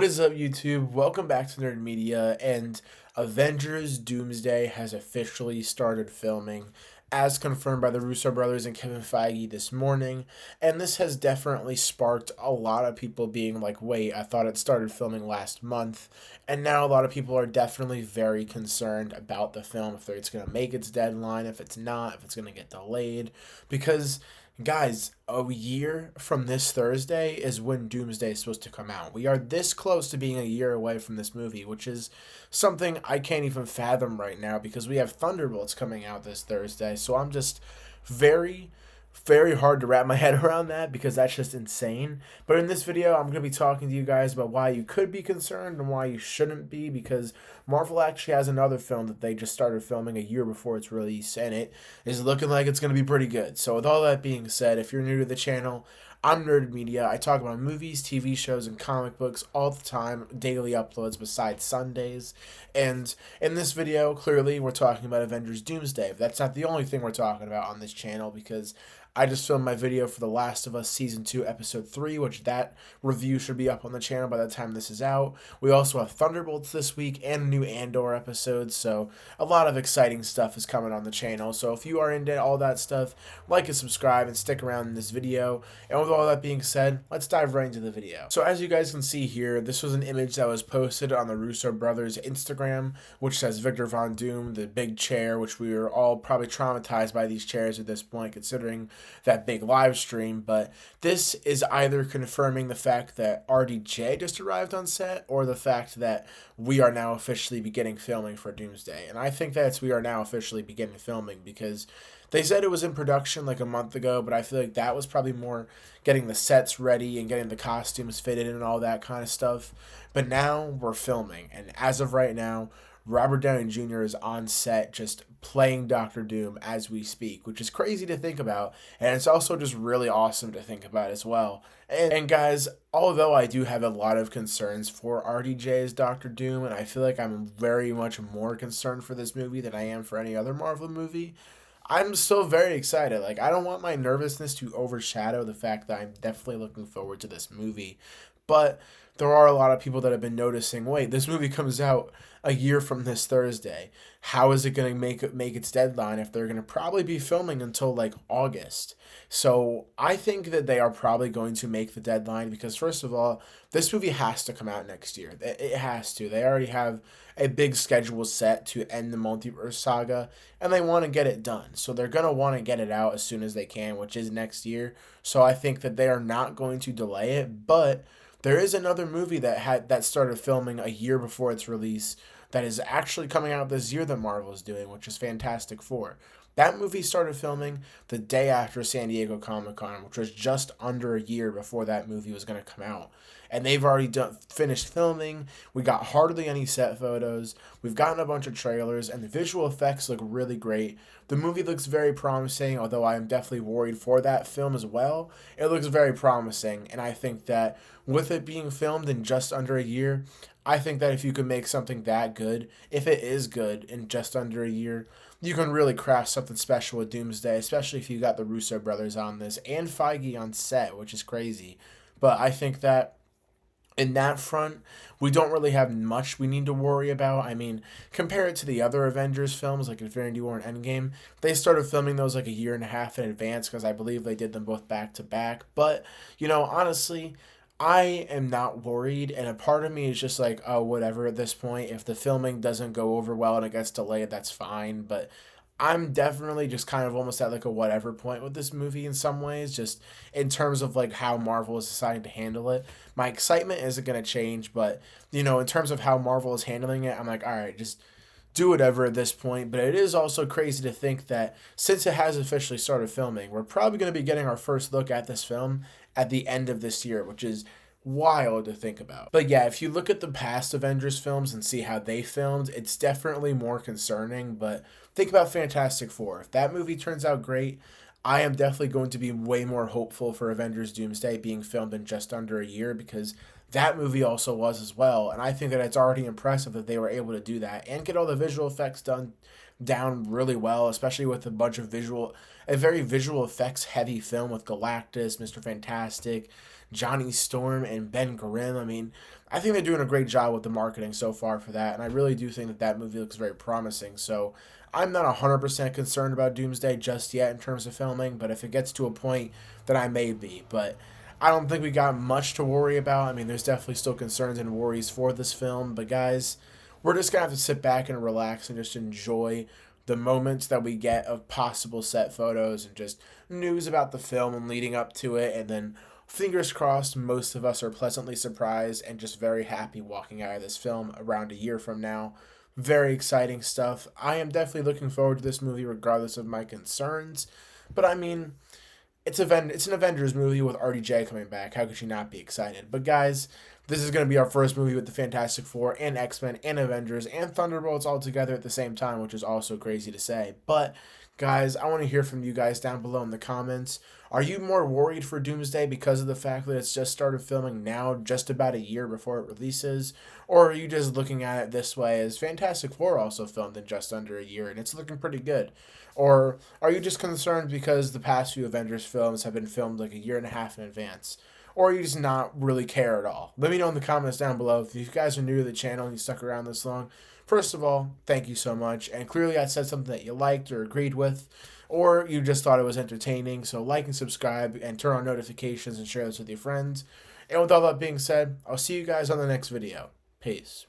What is up, YouTube? Welcome back to Nerd Media, and Avengers Doomsday has officially started filming, as confirmed by the Russo brothers and Kevin Feige this morning. And this has definitely sparked a lot of people being like, wait, I thought it started filming last month. And now a lot of people are definitely very concerned about the film, if it's going to make its deadline, if it's not, if it's going to get delayed. Because guys, a year from this Thursday is when Doomsday is supposed to come out. We are this close to being a year away from this movie, which is something I can't even fathom right now because we have Thunderbolts coming out this Thursday. So I'm just very, very hard to wrap my head around that because that's just insane. But in this video, I'm going to be talking to you guys about why you could be concerned and why you shouldn't be, because Marvel actually has another film that they just started filming a year before its release, and it is looking like it's going to be pretty good. So with all that being said, if you're new to the channel, I'm Nerd Media. I talk about movies, TV shows, and comic books all the time, daily uploads besides Sundays. And in this video, clearly, we're talking about Avengers Doomsday. But that's not the only thing we're talking about on this channel, because I just filmed my video for The Last of Us Season 2, Episode 3, which that review should be up on the channel by the time this is out. We also have Thunderbolts this week and a new Andor episode, so a lot of exciting stuff is coming on the channel. So if you are into all that stuff, like and subscribe and stick around in this video. And with all that being said, let's dive right into the video. So as you guys can see here, this was an image that was posted on the Russo brothers' Instagram, which says Victor Von Doom, the big chair, which we are all probably traumatized by these chairs at this point, considering that big live stream. But this is either confirming the fact that RDJ just arrived on set, or the fact that we are now officially beginning filming for Doomsday. And I think that we are now officially beginning filming, because they said it was in production like a month ago, but I feel like that was probably more getting the sets ready and getting the costumes fitted and all that kind of stuff. But now we're filming, and as of right now, Robert Downey Jr. is on set just playing Doctor Doom as we speak, which is crazy to think about, and it's also just really awesome to think about as well. And guys, although I do have a lot of concerns for RDJ as Doctor Doom, and I feel like I'm very much more concerned for this movie than I am for any other Marvel movie, I'm still very excited. Like, I don't want my nervousness to overshadow the fact that I'm definitely looking forward to this movie. But there are a lot of people that have been noticing, wait, this movie comes out a year from this Thursday. How is it going to make its deadline if they're going to probably be filming until like August? So I think that they are probably going to make the deadline because, first of all, this movie has to come out next year. It has to. They already have a big schedule set to end the multiverse saga, and they want to get it done. So they're going to want to get it out as soon as they can, which is next year. So I think that they are not going to delay it, but there is another movie that started filming a year before its release that is actually coming out this year that Marvel is doing, which is Fantastic Four. That movie started filming the day after San Diego Comic-Con, which was just under a year before that movie was going to come out. And they've already finished filming. We got hardly any set photos. We've gotten a bunch of trailers, and the visual effects look really great. The movie looks very promising, although I am definitely worried for that film as well. It looks very promising, and I think that with it being filmed in just under a year, I think that if you could make something that good, if it is good in just under a year, you can really craft something special with Doomsday, especially if you got the Russo brothers on this and Feige on set, which is crazy. But I think that in that front, we don't really have much we need to worry about. I mean, compare it to the other Avengers films like Infinity War and Endgame. They started filming those like a year and a half in advance because I believe they did them both back to back. But, honestly, I am not worried, and a part of me is just like, oh, whatever at this point. If the filming doesn't go over well and it gets delayed, that's fine. But I'm definitely just kind of almost at like a whatever point with this movie in some ways, just in terms of like how Marvel is deciding to handle it. My excitement isn't going to change, but in terms of how Marvel is handling it, I'm like, all right, just do whatever at this point. But it is also crazy to think that since it has officially started filming, we're probably going to be getting our first look at this film at the end of this year, which is wild to think about. But yeah, if you look at the past Avengers films and see how they filmed, it's definitely more concerning. But think about Fantastic Four. If that movie turns out great, I am definitely going to be way more hopeful for Avengers Doomsday being filmed in just under a year, because that movie also was as well. And I think that it's already impressive that they were able to do that and get all the visual effects down really well, especially with a very visual effects heavy film with Galactus, Mr. Fantastic, Johnny Storm, and Ben Grimm. I mean, I think they're doing a great job with the marketing so far for that, and I really do think that that movie looks very promising. So I'm not 100% concerned about Doomsday just yet in terms of filming, but if it gets to a point, then I may be. But I don't think we got much to worry about. I mean, there's definitely still concerns and worries for this film, but guys, we're just gonna have to sit back and relax and just enjoy the moments that we get of possible set photos and just news about the film and leading up to it, and then fingers crossed most of us are pleasantly surprised and just very happy walking out of this film around a year from now. Very exciting stuff. I am definitely looking forward to this movie regardless of my concerns, but I mean, it's an Avengers movie with RDJ coming back. How could you not be excited? But guys, this is going to be our first movie with the Fantastic Four and X-Men and Avengers and Thunderbolts all together at the same time, which is also crazy to say. But guys, I want to hear from you guys down below in the comments. Are you more worried for Doomsday because of the fact that it's just started filming now, just about a year before it releases? Or are you just looking at it this way as Fantastic Four also filmed in just under a year and it's looking pretty good? Or are you just concerned because the past few Avengers films have been filmed like a year and a half in advance? Or you just not really care at all? Let me know in the comments down below. If you guys are new to the channel and you stuck around this long, first of all, thank you so much. And clearly I said something that you liked or agreed with, or you just thought it was entertaining. So like and subscribe and turn on notifications and share this with your friends. And with all that being said, I'll see you guys on the next video. Peace.